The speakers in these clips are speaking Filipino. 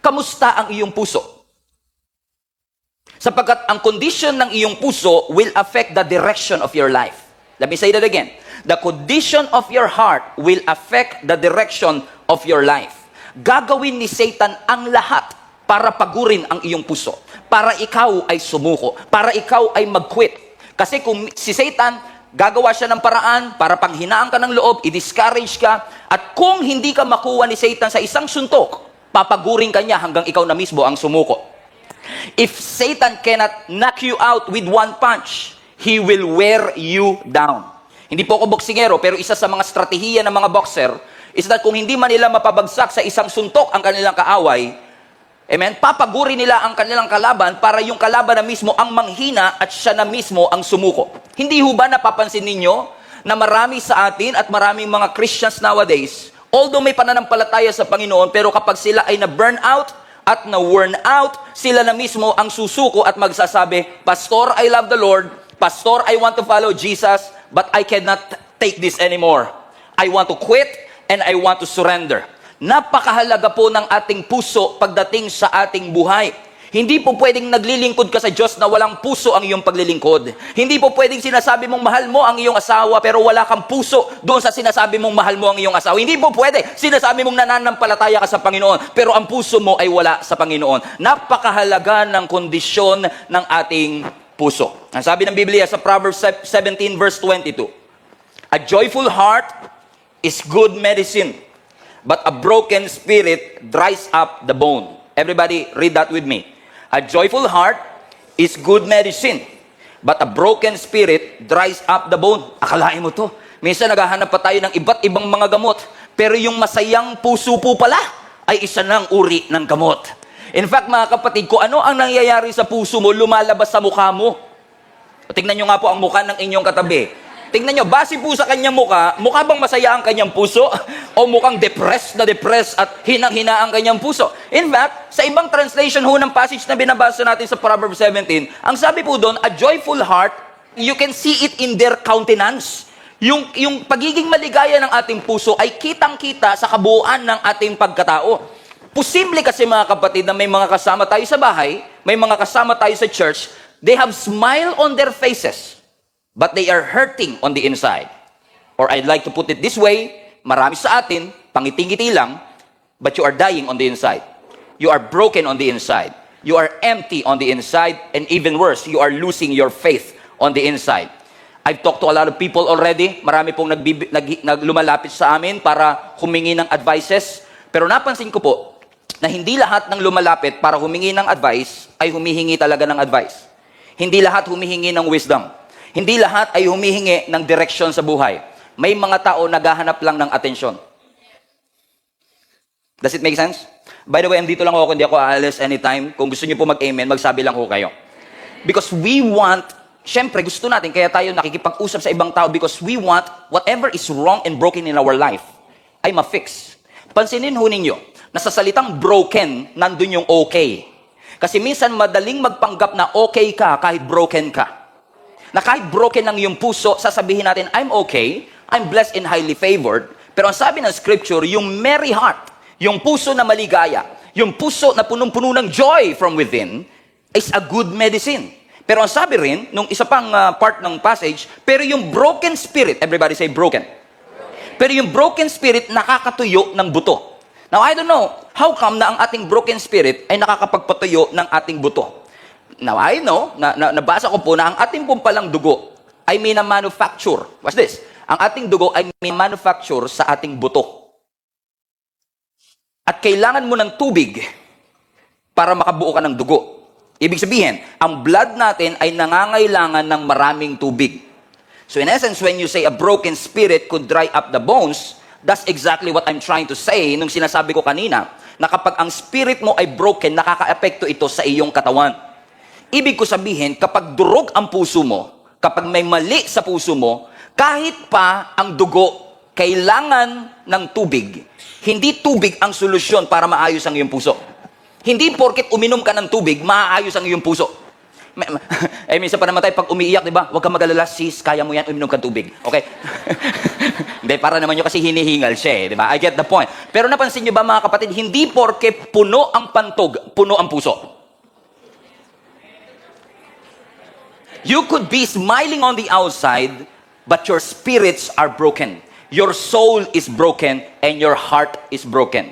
kamusta ang iyong puso? Sapagkat ang condition ng iyong puso will affect the direction of your life. Let me say that again. The condition of your heart will affect the direction of your life. Gagawin ni Satan ang lahat para pagurin ang iyong puso, para ikaw ay sumuko, para ikaw ay mag-quit. Kasi kung si Satan, gagawa siya ng paraan para panghinaan ka ng loob, i-discourage ka, at kung hindi ka makuha ni Satan sa isang suntok, papagurin ka niya hanggang ikaw na mismo ang sumuko. If Satan cannot knock you out with one punch, he will wear you down. Hindi po ako boksingero, pero isa sa mga strategiya ng mga boxer is that kung hindi man nila mapabagsak sa isang suntok ang kanilang kaaway, amen, papaguri nila ang kanilang kalaban para yung kalaban na mismo ang manghina at siya na mismo ang sumuko. Hindi ho ba napapansin ninyo na marami sa atin at maraming mga Christians nowadays, although may pananampalataya sa Panginoon, pero kapag sila ay na-burn out at na-worn out, sila na mismo ang susuko at magsasabi, Pastor, I love the Lord. Pastor, I want to follow Jesus, but I cannot take this anymore. I want to quit and I want to surrender. Napakahalaga po ng ating puso pagdating sa ating buhay. Hindi po pwedeng naglilingkod ka sa Diyos na walang puso ang iyong paglilingkod. Hindi po pwedeng sinasabi mong mahal mo ang iyong asawa pero wala kang puso doon sa sinasabi mong mahal mo ang iyong asawa. Hindi po pwede. Sinasabi mong nananampalataya ka sa Panginoon pero ang puso mo ay wala sa Panginoon. Napakahalaga ng kondisyon ng ating puso. Ang sabi ng Biblia sa Proverbs 17 verse 22, a joyful heart is good medicine, but a broken spirit dries up the bone. Everybody read that with me. A joyful heart is good medicine, but a broken spirit dries up the bone. Akalain mo to. Minsan naghahanap pa tayo ng iba't ibang mga gamot, pero yung masayang puso po pala ay isa ng uri ng gamot. In fact, mga kapatid, kung ano ang nangyayari sa puso mo, lumalabas sa mukha mo. Tingnan nyo nga po ang mukha ng inyong katabi. Tingnan nyo, base po sa kanyang mukha bang masaya ang kanyang puso? O mukhang depressed at hinang-hina ang kanyang puso? In fact, sa ibang translation ho ng passage na binabasa natin sa Proverbs 17, ang sabi po doon, a joyful heart, you can see it in their countenance. Yung pagiging maligaya ng ating puso ay kitang-kita sa kabuuan ng ating pagkatao. Posible kasi mga kapatid na may mga kasama tayo sa bahay, may mga kasama tayo sa church, they have smile on their faces, but they are hurting on the inside. Or I'd like to put it this way, marami sa atin, pangiti-ngiti lang, but you are dying on the inside. You are broken on the inside. You are empty on the inside, and even worse, you are losing your faith on the inside. I've talked to a lot of people already. Marami pong lumalapit sa amin para humingi ng advices. Pero napansin ko po, na hindi lahat ng lumalapit para humingi ng advice ay humihingi talaga ng advice. Hindi lahat humihingi ng wisdom. Hindi lahat ay humihingi ng direksyon sa buhay. May mga tao naghahanap lang ng atensyon. Does it make sense? By the way, andito lang ako, hindi ako aalis anytime. Kung gusto niyo po mag-amen, magsabi lang ho kayo. Because we want, syempre gusto natin, kaya tayo nakikipag-usap sa ibang tao because we want whatever is wrong and broken in our life ay ma-fix. Pansinin ho ninyo, na sa salitang broken, nandun yung okay. Kasi minsan madaling magpanggap na okay ka kahit broken ka. Na kahit broken ng iyong puso, sasabihin natin, I'm okay, I'm blessed and highly favored. Pero ang sabi ng scripture, yung merry heart, yung puso na maligaya, yung puso na punong-puno ng joy from within, is a good medicine. Pero ang sabi rin, nung isa pang part ng passage, pero yung broken spirit, everybody say broken. Pero yung broken spirit, nakakatuyo ng buto. Now, I don't know, how come na ang ating broken spirit ay nakakapagpatuyo ng ating buto? Now, I know, nabasa ko po na ang ating pong palang dugo ay may na-manufacture. What's this? Ang ating dugo ay may manufacture sa ating buto. At kailangan mo ng tubig para makabuo ka ng dugo. Ibig sabihin, ang blood natin ay nangangailangan ng maraming tubig. So in essence, when you say a broken spirit could dry up the bones, that's exactly what I'm trying to say nung sinasabi ko kanina, na kapag ang spirit mo ay broken, nakaka-epekto ito sa iyong katawan. Ibig ko sabihin, kapag durog ang puso mo, kapag may mali sa puso mo, kahit pa ang dugo, kailangan ng tubig. Hindi tubig ang solusyon para maayos ang iyong puso. Hindi porket uminom ka ng tubig, maayos ang iyong puso. Minsan pa naman tayo pag umiiyak, di ba? Huwag kang mag-alala, sis, kaya mo yan, uminom kang tubig. Okay? Hindi, para naman yun kasi hinihingal siya, di ba? I get the point. Pero napansin nyo ba mga kapatid, hindi porke puno ang pantog, puno ang puso. You could be smiling on the outside, but your spirits are broken. Your soul is broken, and your heart is broken.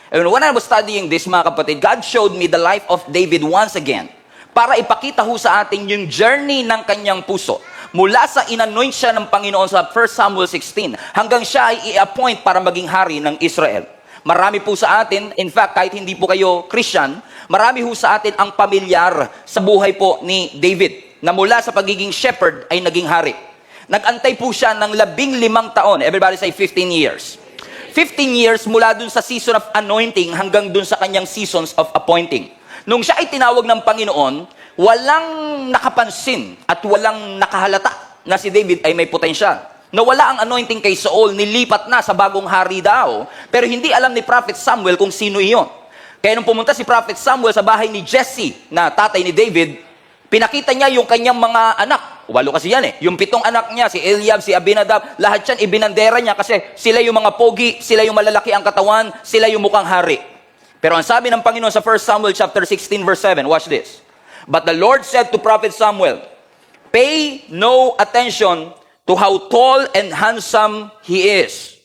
And when I was studying this, mga kapatid, God showed me the life of David once again para ipakita ho sa atin yung journey ng kanyang puso. Mula sa inanoint siya ng Panginoon sa 1 Samuel 16, hanggang siya ay i-appoint para maging hari ng Israel. Marami po sa atin, in fact, kahit hindi po kayo Christian, marami ho sa atin ang pamilyar sa buhay po ni David, na mula sa pagiging shepherd ay naging hari. Nag-antay po siya ng 15 taon. Everybody say 15 years. 15 years mula dun sa season of anointing hanggang dun sa kanyang seasons of appointing. Nung siya ay tinawag ng Panginoon, walang nakapansin at walang nakahalata na si David ay may potensyal. Nawala ang anointing kay Saul, nilipat na sa bagong hari daw, pero hindi alam ni Prophet Samuel kung sino iyon. Kaya nung pumunta si Prophet Samuel sa bahay ni Jesse, na tatay ni David, pinakita niya yung kanyang mga anak. 8 kasi yan eh. Yung 7 anak niya, si Eliab, si Abinadab, lahat yan ibinandera niya kasi sila yung mga pogi, sila yung malalaki ang katawan, sila yung mukhang hari. Pero ang sabi ng Panginoon sa 1 Samuel chapter 16 verse 7, watch this. But the Lord said to Prophet Samuel, pay no attention to how tall and handsome he is.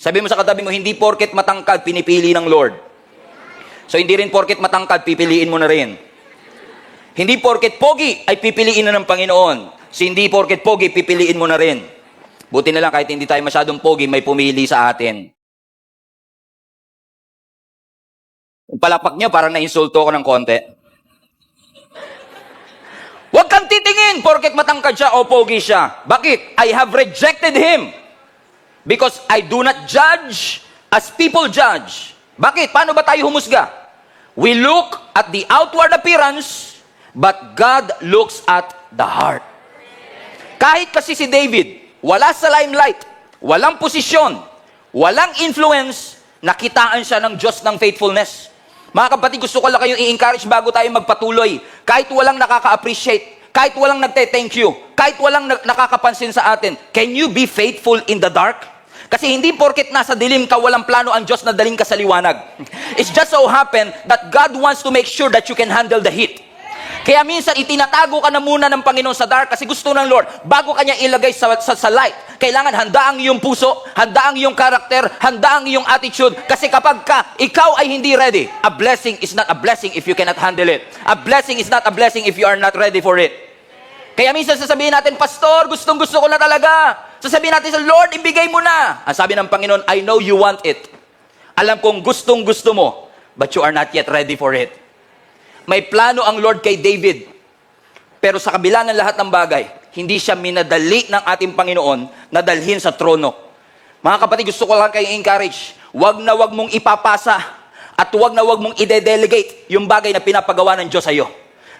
Sabi mo sa katabi mo, hindi porket matangkad, pinipili ng Lord. So hindi rin porket matangkad, pipiliin mo na rin. Hindi porket pogi, ay pipiliin na ng Panginoon. So hindi porket pogi, pipiliin mo na rin. Buti na lang kahit hindi tayo masyadong pogi, may pumili sa atin. Yung palakpak niyo, parang nainsulto ko ng konti. Huwag kang titingin porket matangkad siya o pogi siya. Bakit? I have rejected him. Because I do not judge as people judge. Bakit? Paano ba tayo humusga? We look at the outward appearance, but God looks at the heart. Kahit kasi si David, wala sa limelight, walang posisyon, walang influence, nakitaan siya ng Diyos ng faithfulness. Mga kapatid, gusto ko lang kayong i-encourage bago tayo magpatuloy. Kahit walang nakaka-appreciate, kahit walang nagte-thank you, kahit walang nakakapansin sa atin, can you be faithful in the dark? Kasi hindi porket nasa dilim ka, walang plano ang Diyos na daling ka sa liwanag. It's just so happen that God wants to make sure that you can handle the heat. Kaya minsan itinatago ka na muna ng Panginoon sa dark kasi gusto ng Lord, bago kanya ilagay sa light, kailangan handa ang iyong puso, handa ang iyong karakter, handa ang iyong attitude. Kasi kapag ikaw ay hindi ready, a blessing is not a blessing if you cannot handle it. A blessing is not a blessing if you are not ready for it. Kaya minsan sasabihin natin, Pastor, gustong-gusto ko na talaga. Sasabihin natin sa Lord, ibigay mo na. Ang sabi ng Panginoon, I know you want it. Alam kong gustong-gusto mo, but you are not yet ready for it. May plano ang Lord kay David. Pero sa kabila ng lahat ng bagay, hindi siya minadali ng ating Panginoon na dalhin sa trono. Mga kapatid, gusto ko lang kayong encourage. Wag na wag mong ipapasa at wag na wag mong ide-delegate yung bagay na pinapagawa ng Diyos sa iyo.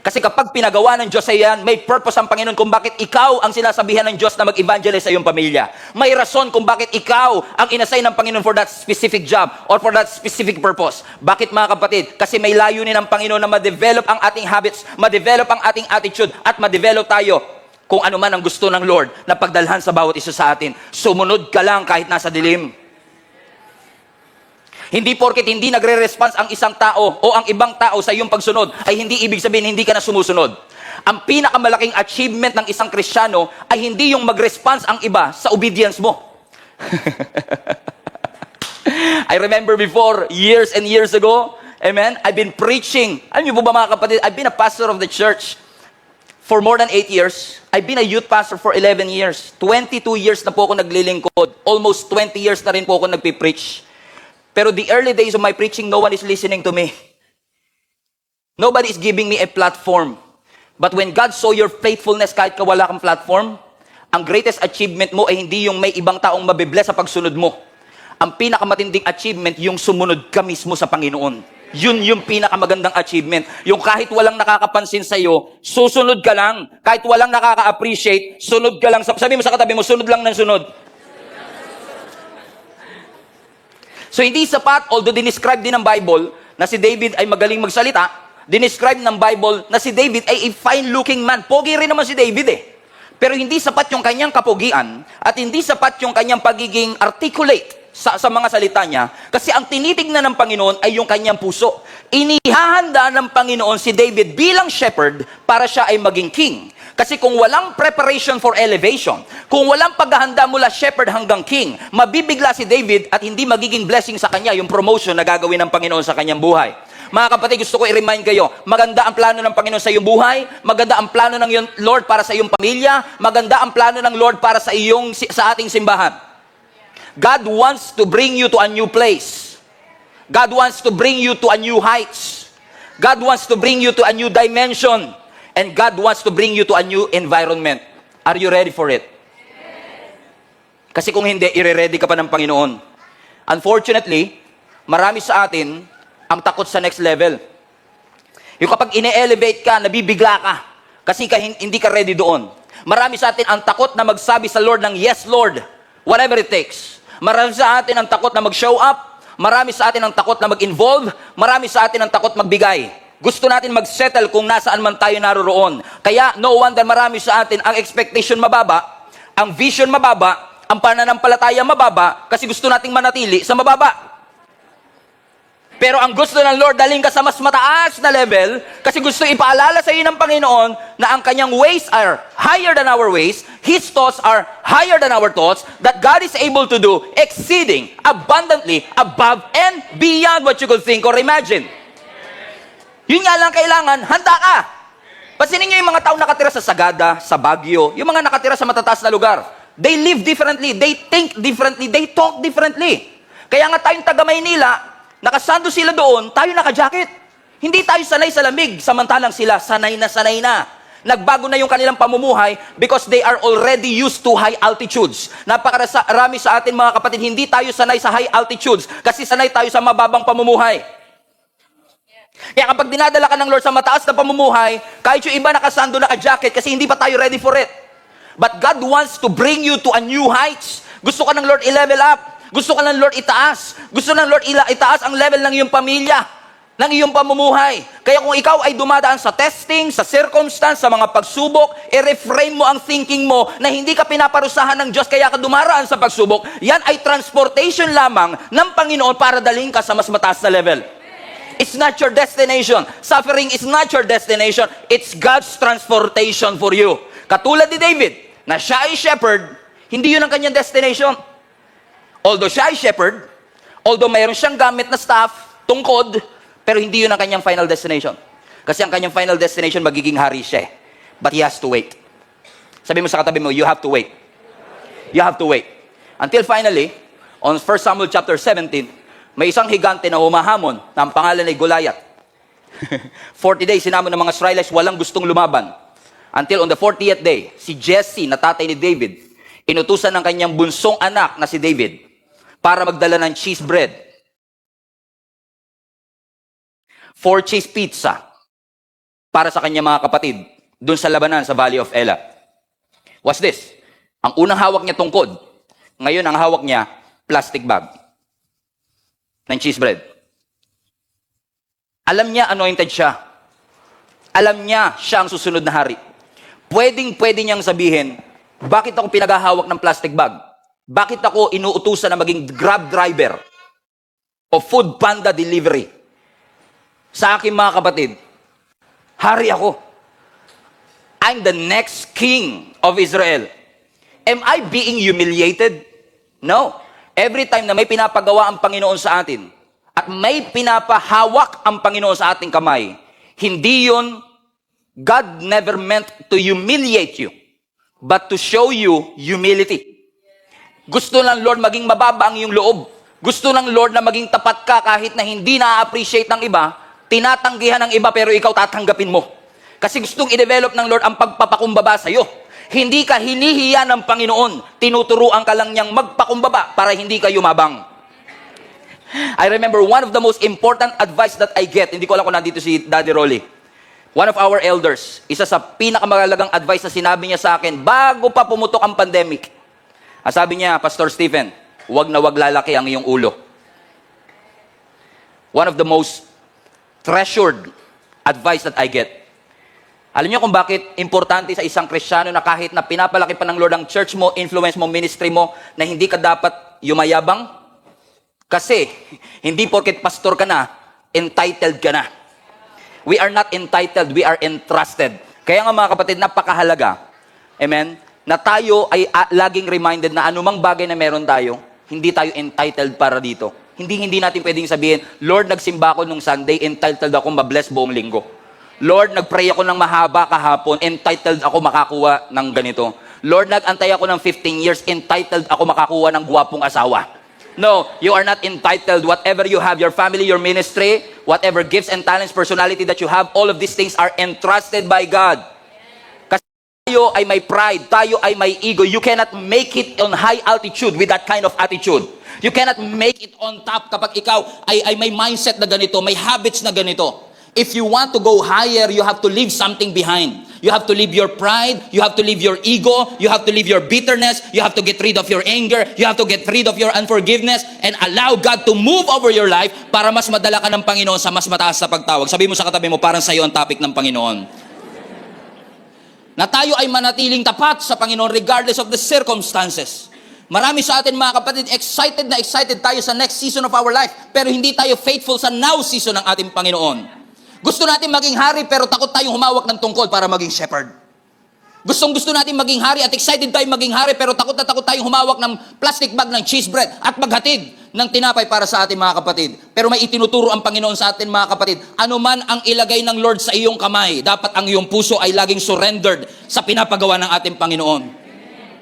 Kasi kapag pinagawa ng Diyos sa iyan, may purpose ang Panginoon kung bakit ikaw ang sinasabihan ng Diyos na mag-evangelize sa iyong pamilya. May rason kung bakit ikaw ang inassign ng Panginoon for that specific job or for that specific purpose. Bakit mga kapatid? Kasi may layunin ng Panginoon na ma-develop ang ating habits, ma-develop ang ating attitude, at ma-develop tayo kung ano man ang gusto ng Lord na pagdalhan sa bawat isa sa atin. Sumunod ka lang kahit nasa dilim. Hindi porket hindi nagre-response ang isang tao o ang ibang tao sa iyong pagsunod ay hindi ibig sabihin hindi ka na sumusunod. Ang pinakamalaking achievement ng isang Kristiyano ay hindi yung mag-response ang iba sa obedience mo. I remember before, years and years ago, amen, I've been preaching. Alam niyo po ba mga kapatid, I've been a pastor of the church for more than 8 years. I've been a youth pastor for 11 years. 22 years na po ako naglilingkod. Almost 20 years na rin po ako nagpipreach. Pero the early days of my preaching, no one is listening to me. Nobody is giving me a platform. But when God saw your faithfulness kahit wala kang platform, ang greatest achievement mo ay hindi yung may ibang taong mabibless sa pagsunod mo. Ang pinakamatinding achievement, yung sumunod ka mismo sa Panginoon. Yun yung pinakamagandang achievement. Yung kahit walang nakakapansin sa'yo, susunod ka lang. Kahit walang nakaka-appreciate, sunod ka lang. Sabi mo sa katabi mo, sunod lang ng sunod. So hindi sapat, although dinescribe din ng Bible na si David ay magaling magsalita, dinescribe ng Bible na si David ay a fine-looking man. Pogi rin naman si David eh. Pero hindi sapat yung kanyang kapogian at hindi sapat yung kanyang pagiging articulate sa mga salita niya, kasi ang tinitignan ng Panginoon ay yung kanyang puso. Inihahanda ng Panginoon si David bilang shepherd para siya ay maging king. Kasi kung walang preparation for elevation, kung walang paghahanda mula shepherd hanggang king, mabibigla si David at hindi magiging blessing sa kanya yung promotion na gagawin ng Panginoon sa kanyang buhay. Mga kapatid, gusto ko i-remind kayo, maganda ang plano ng Panginoon sa iyong buhay, maganda ang plano ng iyong Lord para sa iyong pamilya, maganda ang plano ng Lord para sa ating simbahan. God wants to bring you to a new place. God wants to bring you to a new heights. God wants to bring you to a new dimension. And God wants to bring you to a new environment. Are you ready for it? Kasi kung hindi, ire-ready ka pa ng Panginoon. Unfortunately, marami sa atin ang takot sa next level. Yung kapag ine-elevate ka, nabibigla ka. Kasi hindi ka ready doon. Marami sa atin ang takot na magsabi sa Lord ng, yes, Lord, whatever it takes. Marami sa atin ang takot na mag-show up. Marami sa atin ang takot na mag-involve. Marami sa atin ang takot magbigay. Gusto natin mag-settle kung nasaan man tayo naroroon. Kaya no wonder marami sa atin ang expectation mababa, ang vision mababa, ang pananampalataya mababa, kasi gusto nating manatili sa mababa. Pero ang gusto ng Lord, daling ka sa mas mataas na level, kasi gusto ipaalala sa iyo ng Panginoon na ang kanyang ways are higher than our ways, His thoughts are higher than our thoughts, that God is able to do exceeding, abundantly, above, and beyond what you could think or imagine. Yun nga lang kailangan, handa ka. Pansinin niyo yung mga tao nakatira sa Sagada, sa Baguio, yung mga nakatira sa matataas na lugar. They live differently, they think differently, they talk differently. Kaya nga tayong taga Maynila, nakasando sila doon, tayo naka-jacket. Hindi tayo sanay sa lamig, samantalang sila sanay na sanay na. Nagbago na yung kanilang pamumuhay because they are already used to high altitudes. Napakarami sa atin mga kapatid, hindi tayo sanay sa high altitudes kasi sanay tayo sa mababang pamumuhay. Kaya kapag dinadala ka ng Lord sa mataas na pamumuhay, kahit yung iba nakasando, naka-jacket kasi hindi pa tayo ready for it. But God wants to bring you to a new heights. Gusto ka ng Lord i-level up. Gusto ka ng Lord itaas. Gusto ng Lord itaas ang level ng iyong pamilya, ng iyong pamumuhay. Kaya kung ikaw ay dumadaan sa testing, sa circumstance, sa mga pagsubok, i-reframe mo ang thinking mo na hindi ka pinaparusahan ng Diyos kaya ka dumaraan sa pagsubok. Yan ay transportation lamang ng Panginoon para dalhin ka sa mas mataas na level. It's not your destination. Suffering is not your destination. It's God's transportation for you. Katulad ni David, na siya ay shepherd, hindi yun ang kanyang destination. Although siya ay shepherd, although mayroon siyang gamit na staff, tungkod, pero hindi yun ang kanyang final destination. Kasi ang kanyang final destination, magiging hari siya. But he has to wait. Sabi mo sa katabi mo, you have to wait. You have to wait. Until finally, on 1 Samuel chapter 17, may isang higante na humahamon na ang pangalan ay Goliath. 40 days, sinamon ng mga Israelites, walang gustong lumaban. Until on the 40th day, si Jesse, na tatay ni David, inutusan ng kanyang bunsong anak na si David para magdala ng cheese bread, 4 cheese pizza para sa kanyang mga kapatid doon sa labanan sa Valley of Elah. What's this? Ang unang hawak niya tungkod. Ngayon, ang hawak niya, plastic bag ng cheese bread. Alam niya, anointed siya. Alam niya, siya ang susunod na hari. Pwede niyang sabihin, bakit ako pinaghahawak ng plastic bag? Bakit ako inuutusan na maging Grab driver o Food Panda delivery? Sa aking mga kapatid, hari ako. I'm the next king of Israel. Am I being humiliated? No. Every time na may pinapagawa ang Panginoon sa atin at may pinapahawak ang Panginoon sa ating kamay, hindi yun, God never meant to humiliate you, but to show you humility. Gusto ng Lord maging mababa ang iyong loob. Gusto ng Lord na maging tapat ka kahit na hindi na-appreciate ng iba, tinatanggihan ng iba pero ikaw tatanggapin mo. Kasi gustong i-develop ng Lord ang pagpapakumbaba sa iyo. Hindi ka hinihiya ng Panginoon. Tinuturuan ka lang niyang magpakumbaba para hindi ka yumabang. I remember one of the most important advice that I get, hindi ko alam kung nandito si Daddy Rolly. One of our elders, isa sa pinakamagalagang advice na sinabi niya sa akin bago pa pumutok ang pandemic. Sabi niya, Pastor Stephen, wag na wag lalaki ang iyong ulo. One of the most treasured advice that I get. Alam niyo kung bakit importante sa isang Kristiyano na kahit na pinapalaki pa ng Lord ang church mo, influence mo, ministry mo, na hindi ka dapat yumayabang? Kasi, hindi porket pastor ka na, entitled ka na. We are not entitled, we are entrusted. Kaya nga mga kapatid, napakahalaga, amen, na tayo ay laging reminded na anumang bagay na meron tayo, hindi tayo entitled para dito. Hindi natin pwedeng sabihin, Lord, nagsimba ako nung Sunday, entitled ako ma-bless buong linggo. Lord, nagpray ako ng mahaba kahapon, entitled ako makakuha ng ganito. Lord, nagantay ako ng 15 years, entitled ako makakuha ng guwapong asawa. No, you are not entitled. Whatever you have, your family, your ministry, whatever gifts and talents, personality that you have, all of these things are entrusted by God. Tayo ay may pride, tayo ay may ego. You cannot make it on high altitude with that kind of attitude. You cannot make it on top kapag ikaw ay may mindset na ganito, may habits na ganito. If you want to go higher, you have to leave something behind. You have to leave your pride, you have to leave your ego, you have to leave your bitterness, you have to get rid of your anger, you have to get rid of your unforgiveness, and allow God to move over your life para mas madala ka ng Panginoon sa mas mataas na pagtawag. Sabi mo sa katabi mo, parang sa'yo ang topic ng Panginoon. Na tayo ay manatiling tapat sa Panginoon regardless of the circumstances. Marami sa atin mga kapatid, excited na excited tayo sa next season of our life, pero hindi tayo faithful sa now season ng ating Panginoon. Gusto natin maging hari, pero takot tayong humawak ng tungkol para maging shepherd. Gusto natin maging hari at excited tayong maging hari, pero takot na takot tayong humawak ng plastic bag ng cheese bread at maghatid ng tinapay para sa ating mga kapatid. Pero may itinuturo ang Panginoon sa atin mga kapatid. Ano man ang ilagay ng Lord sa iyong kamay, dapat ang iyong puso ay laging surrendered sa pinapagawa ng ating Panginoon.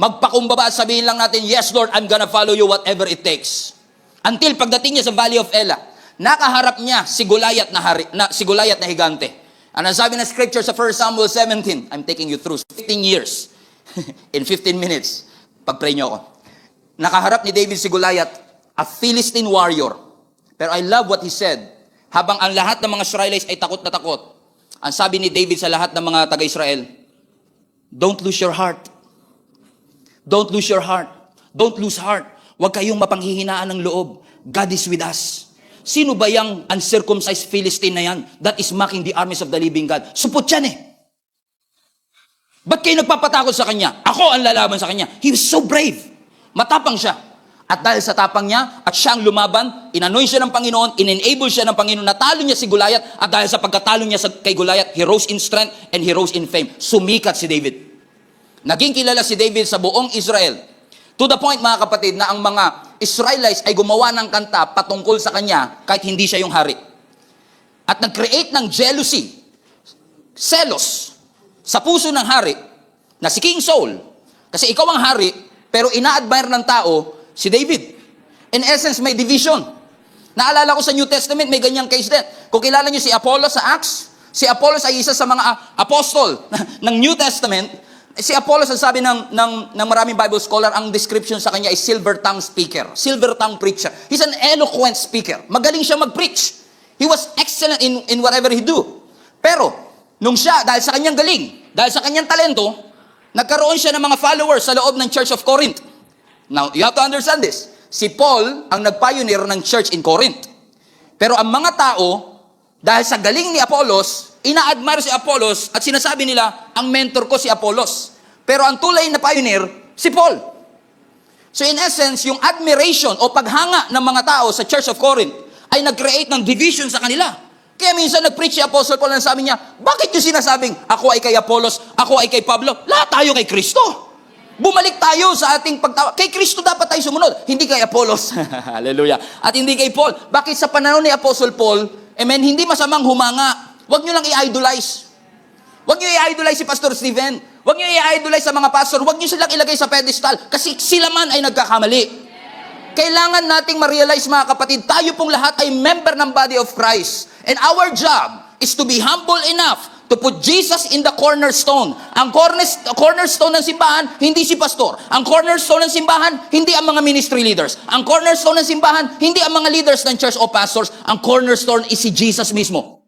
Magpakumbaba at sabihin lang natin, yes Lord, I'm gonna follow you whatever it takes. Until pagdating niya sa Valley of Elah, nakaharap niya si Goliath na higante. Ano sabi ng scripture sa 1 Samuel 17? I'm taking you through 15 years. In 15 minutes. Pag-pray niyo ako. Nakaharap ni David si Goliath, a Philistine warrior. Pero I love what he said. Habang ang lahat ng mga Israelites ay takot na takot, ang sabi ni David sa lahat ng mga taga-Israel, don't lose your heart. Don't lose your heart. Don't lose heart. Huwag kayong mapanghihinaan ng loob. God is with us. Sino ba yung uncircumcised Philistine na yan that is mocking the armies of the living God? Supot yan eh. Ba't kayo nagpapatakot sa kanya? Ako ang lalaban sa kanya. He was so brave. Matapang siya. At dahil sa tapang niya, at siyang lumaban, inanoy siya ng Panginoon, in-enable siya ng Panginoon, natalo niya si Goliath, at dahil sa pagkatalo niya kay Goliath, he rose in strength and he rose in fame. Sumikat si David. Naging kilala si David sa buong Israel. To the point, mga kapatid, na ang mga Israelites ay gumawa ng kanta patungkol sa kanya kahit hindi siya yung hari. At nag-create ng jealousy, selos, sa puso ng hari, na si King Saul. Kasi ikaw ang hari, pero ina-admire ng tao si David. In essence, may division. Naalala ko sa New Testament, may ganyang case din. Kung kilala niyo si Apollos sa Acts, si Apollos ay isa sa mga apostol ng New Testament. Si Apollos, ang sabi ng maraming Bible scholar, ang description sa kanya is silver tongue speaker, silver tongue preacher. He's an eloquent speaker. Magaling siya mag-preach. He was excellent in whatever he do. Pero, nung siya, dahil sa kanyang galing, dahil sa kanyang talento, nagkaroon siya ng mga followers sa loob ng Church of Corinth. Now, you have to understand this. Si Paul ang nag-pioneer ng church in Corinth. Pero ang mga tao, dahil sa galing ni Apollos, ina-admire si Apollos at sinasabi nila, ang mentor ko si Apollos. Pero ang tulay na pioneer, si Paul. So in essence, yung admiration o paghanga ng mga tao sa Church of Corinth ay nag-create ng division sa kanila. Kaya minsan nag-preach si Apostle Paul na sabi niya, bakit yung sinasabing, ako ay kay Apollos, ako ay kay Pablo, lahat tayo kay Kristo. Bumalik tayo sa ating pagtawa. Kay Kristo dapat tayo sumunod, hindi kay Apollos. Hallelujah. At hindi kay Paul. Bakit sa panahon ni Apostle Paul, amen, hindi masamang humanga. Huwag nyo lang i-idolize. Huwag nyo i-idolize si Pastor Steven. Huwag nyo i-idolize sa mga pastor. Huwag nyo silang ilagay sa pedestal. Kasi sila man ay nagkakamali. Kailangan nating ma-realize, mga kapatid, tayo pong lahat ay member ng body of Christ. And our job is to be humble enough to put Jesus in the cornerstone. Ang cornerstone ng simbahan, hindi si pastor. Ang cornerstone ng simbahan, hindi ang mga ministry leaders. Ang cornerstone ng simbahan, hindi ang mga leaders ng church o pastors. Ang cornerstone is si Jesus mismo.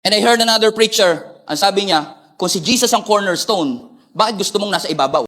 And I heard another preacher, ang sabi niya, kung si Jesus ang cornerstone, bakit gusto mong nasa ibabaw?